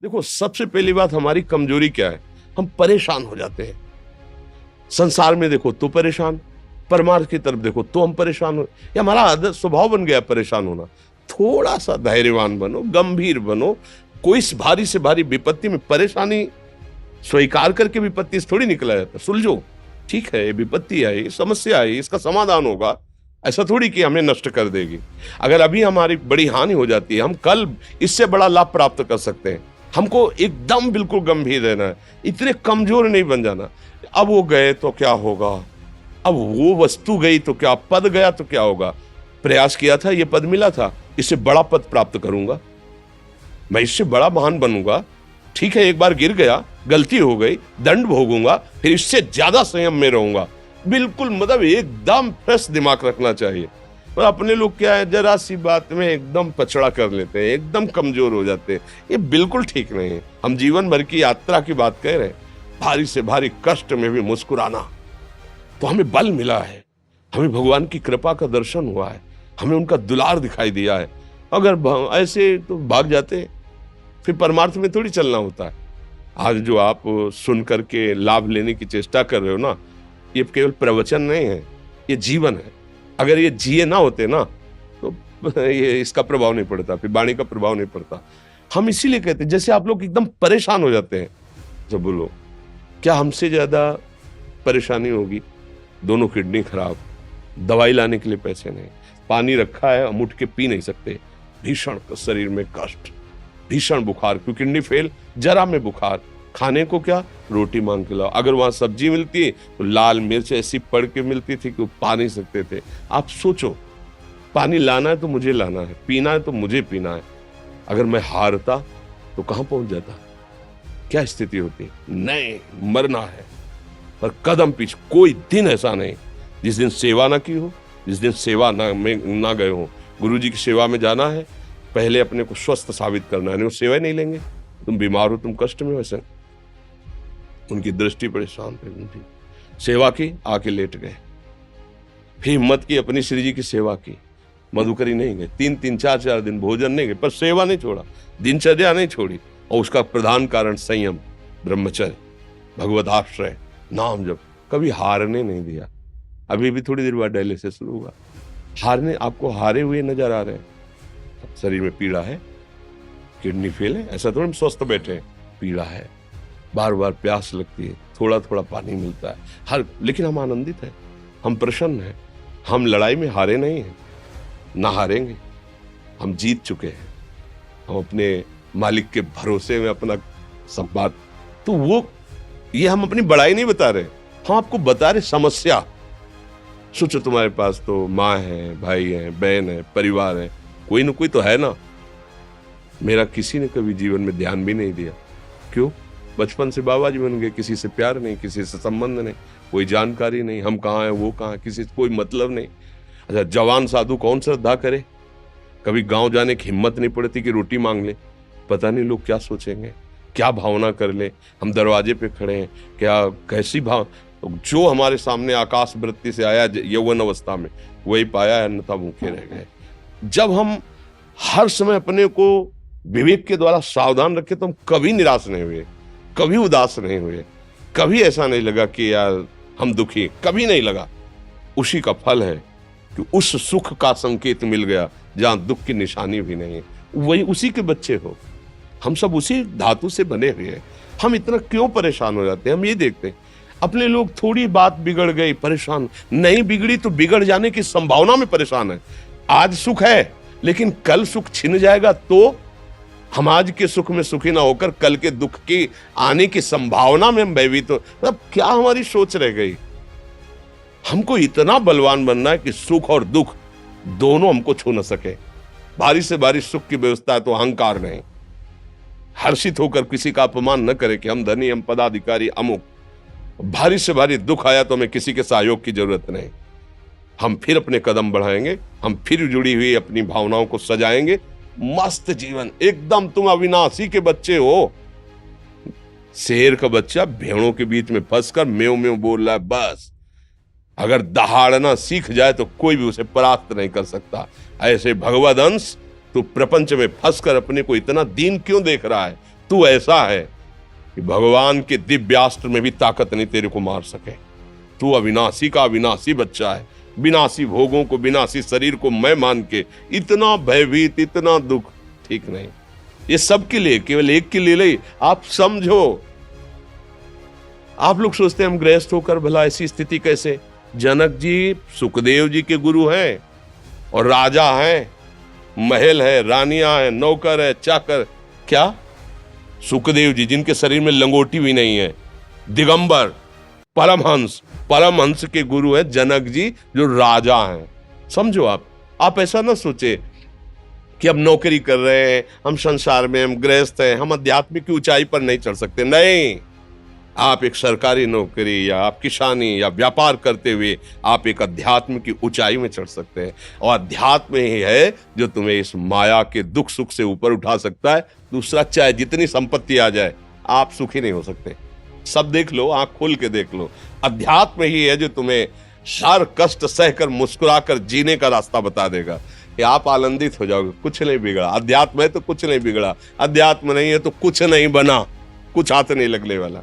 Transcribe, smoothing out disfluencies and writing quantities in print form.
देखो, सबसे पहली बात हमारी कमजोरी क्या है, हम परेशान हो जाते हैं। संसार में देखो तो परेशान, परमार्थ की तरफ देखो तो हम परेशान हो, ये हमारा आदत स्वभाव बन गया परेशान होना। थोड़ा सा धैर्यवान बनो, गंभीर बनो। कोई इस भारी से भारी विपत्ति में परेशानी स्वीकार करके विपत्ति से थोड़ी निकला जाता। सुलझो, ठीक है, ये विपत्ति आई, समस्या आई, इसका समाधान होगा। ऐसा थोड़ी कि हमें नष्ट कर देगी। अगर अभी हमारी बड़ी हानि हो जाती है, हम कल इससे बड़ा लाभ प्राप्त कर सकते हैं। हमको एकदम बिल्कुल गंभीर रहना है, इतने कमजोर नहीं बन जाना। अब वो गए तो क्या होगा, अब वो वस्तु गई तो क्या, पद गया तो क्या होगा। प्रयास किया था, ये पद मिला था, इससे बड़ा पद प्राप्त करूंगा, मैं इससे बड़ा महान बनूंगा। ठीक है, एक बार गिर गया, गलती हो गई, दंड भोगूंगा, फिर इससे ज्यादा संयम में रहूंगा। बिल्कुल मतलब एकदम फ्रेश दिमाग रखना चाहिए। और अपने लोग क्या है, जरा सी बात में एकदम पछड़ा कर लेते हैं, एकदम कमजोर हो जाते हैं। ये बिल्कुल ठीक नहीं है। हम जीवन भर की यात्रा की बात कह रहे हैं, भारी से भारी कष्ट में भी मुस्कुराना, तो हमें बल मिला है, हमें भगवान की कृपा का दर्शन हुआ है, हमें उनका दुलार दिखाई दिया है। अगर ऐसे तो भाग जाते हैं, फिर परमार्थ में थोड़ी चलना होता है। आज जो आप सुन करके लाभ लेने की चेष्टा कर रहे हो ना, ये केवल प्रवचन नहीं है, ये जीवन है। अगर ये जिए ना होते ना तो ये इसका प्रभाव नहीं पड़ता, फिर वाणी का प्रभाव नहीं पड़ता। हम इसीलिए कहते हैं, जैसे आप लोग एकदम परेशान हो जाते हैं जब बोलो, क्या हमसे ज्यादा परेशानी होगी? दोनों किडनी खराब, दवाई लाने के लिए पैसे नहीं, पानी रखा है हम उठ के पी नहीं सकते, भीषण शरीर में कष्ट, भीषण बुखार, क्योंकि किडनी फेल, जरा में बुखार, खाने को क्या, रोटी मांग के लाओ। अगर वहां सब्जी मिलती तो लाल मिर्च ऐसी पड़ के मिलती थी कि वो पा नहीं सकते थे। आप सोचो, पानी लाना है तो मुझे लाना है, पीना है तो मुझे पीना है। अगर मैं हारता तो कहां पहुंच जाता, क्या स्थिति होती? नहीं, मरना है, पर कदम पीछे। कोई दिन ऐसा नहीं जिस दिन सेवा ना की हो, जिस दिन सेवा ना गए हो। गुरु जी की सेवा में जाना है, पहले अपने को स्वस्थ साबित करना है, नहीं वो सेवा ही नहीं लेंगे। तुम बीमार हो, तुम कष्ट में, वैसे उनकी दृष्टि परेशान थी, सेवा की, आके लेट गए। फिर हिम्मत की, अपनी श्री जी की सेवा की, मधुकरी नहीं गए, 3-3 4-4 दिन भोजन नहीं गए, पर सेवा नहीं छोड़ा, दिनचर्या नहीं छोड़ी। और उसका प्रधान कारण संयम, ब्रह्मचर्य, भगवत आश्रय, नाम जप, कभी हारने नहीं दिया। अभी भी थोड़ी देर बाद डायलिसिस शुरू हुआ। हारने, आपको हारे हुए नजर आ रहे हैं? शरीर में पीड़ा है, किडनी फेल है, ऐसा थोड़ा हम स्वस्थ बैठे हैं, पीड़ा है, बार बार प्यास लगती है, थोड़ा थोड़ा पानी मिलता है, लेकिन हम आनंदित हैं, हम प्रसन्न हैं। हम लड़ाई में हारे नहीं हैं, ना हारेंगे, हम जीत चुके हैं। हम अपने मालिक के भरोसे में अपना सब बात, तो वो ये हम अपनी बड़ाई नहीं बता रहे, हम आपको बता रहे समस्या। सोचो, तुम्हारे पास तो माँ है, भाई है, बहन है, परिवार है, कोई ना कोई तो है ना। मेरा किसी ने कभी जीवन में ध्यान भी नहीं दिया। क्यों? बचपन से बाबा जी बन गए, किसी से प्यार नहीं, किसी से संबंध नहीं, कोई जानकारी नहीं, हम कहाँ हैं, वो कहाँ, किसी से कोई मतलब नहीं। अच्छा, जवान साधु कौन श्रद्धा करे? कभी गांव जाने की हिम्मत नहीं पड़ती कि रोटी मांग ले, पता नहीं लोग क्या सोचेंगे, क्या भावना कर ले। हम दरवाजे पे खड़े हैं, क्या कैसी भाव, जो हमारे सामने आकाश वृत्ति से आया यौवन अवस्था में, वही पाया है, अन्यथा भूखे रह गए। जब हम हर समय अपने को विवेक के द्वारा सावधान रखे तो हम कभी निराश नहीं हुए, कभी उदास नहीं हुए, कभी ऐसा नहीं लगा कि यार हम दुखी, कभी नहीं लगा। उसी का फल है कि उस सुख का संकेत मिल गया जहां दुख की निशानी भी नहीं है। वही उसी के बच्चे हो, हम सब उसी धातु से बने हुए हैं। हम इतना क्यों परेशान हो जाते हैं? हम ये देखते हैं अपने लोग, थोड़ी बात बिगड़ गई परेशान, नहीं बिगड़ी तो बिगड़ जाने की संभावना में परेशान है। आज सुख है लेकिन कल सुख छिन जाएगा, तो हम आज के सुख में सुखी ना होकर कल के दुख की आने की संभावना में हम भयभीत हो। मतलब क्या हमारी सोच रह गई? हमको इतना बलवान बनना है कि सुख और दुख दोनों हमको छू न सके। भारी से भारी सुख की व्यवस्था है तो अहंकार नहीं, हर्षित होकर किसी का अपमान न करे कि हम धनी, हम पदाधिकारी, अमुक। भारी से भारी दुख आया तो हमें किसी के सहयोग की जरूरत नहीं, हम फिर अपने कदम बढ़ाएंगे, हम फिर जुड़ी हुई अपनी भावनाओं को सजाएंगे। मस्त जीवन एकदम। तुम अविनाशी के बच्चे हो। शेर का बच्चा भेड़ों के बीच में फंसकर म्यों म्यों बोल रहा है, बस अगर दहाड़ना सीख जाए तो कोई भी उसे परास्त नहीं कर सकता। ऐसे भगवद अंश, तू प्रपंच में फंसकर अपने को इतना दीन क्यों देख रहा है? तू ऐसा है कि भगवान के दिव्यास्त्र में भी ताकत नहीं तेरे को मार सके। तू अविनाशी का अविनाशी बच्चा है, विनाशी भोगों को, विनाशी शरीर को मैं मान के इतना भयभीत, इतना दुख, ठीक नहीं। ये सबके लिए, केवल एक के लिए नहीं। आप समझो, आप लोग सोचते हैं हम गृहस्थ होकर भला ऐसी स्थिति कैसे। जनक जी सुखदेव जी के गुरु हैं और राजा हैं, महल है, रानियां हैं, नौकर है, चाकर। क्या सुखदेव जी जिनके शरीर में लंगोटी भी नहीं है, दिगंबर, परमहंस, परमहंस के गुरु है जनक जी जो राजा हैं। समझो, आप ऐसा ना सोचे कि हम नौकरी कर रहे हैं, हम संसार में, हम गृहस्थ हैं, हम आध्यात्मिक की ऊंचाई पर नहीं चढ़ सकते। नहीं, आप एक सरकारी नौकरी या आप किसानी या व्यापार करते हुए आप एक अध्यात्म की ऊंचाई में चढ़ सकते हैं। और अध्यात्म ही है जो तुम्हें इस माया के दुख सुख से ऊपर उठा सकता है। दूसरा, चाहे जितनी संपत्ति आ जाए, आप सुखी नहीं हो सकते। सब देख लो, आंख खोल के देख लो, अध्यात्म ही है जो तुम्हें हर कष्ट सहकर मुस्कुराकर जीने का रास्ता बता देगा कि आप आनंदित हो जाओगे। कुछ नहीं बिगड़ा, अध्यात्म है तो कुछ नहीं बिगड़ा, अध्यात्म नहीं है तो कुछ नहीं बना, कुछ हाथ नहीं लगने वाला।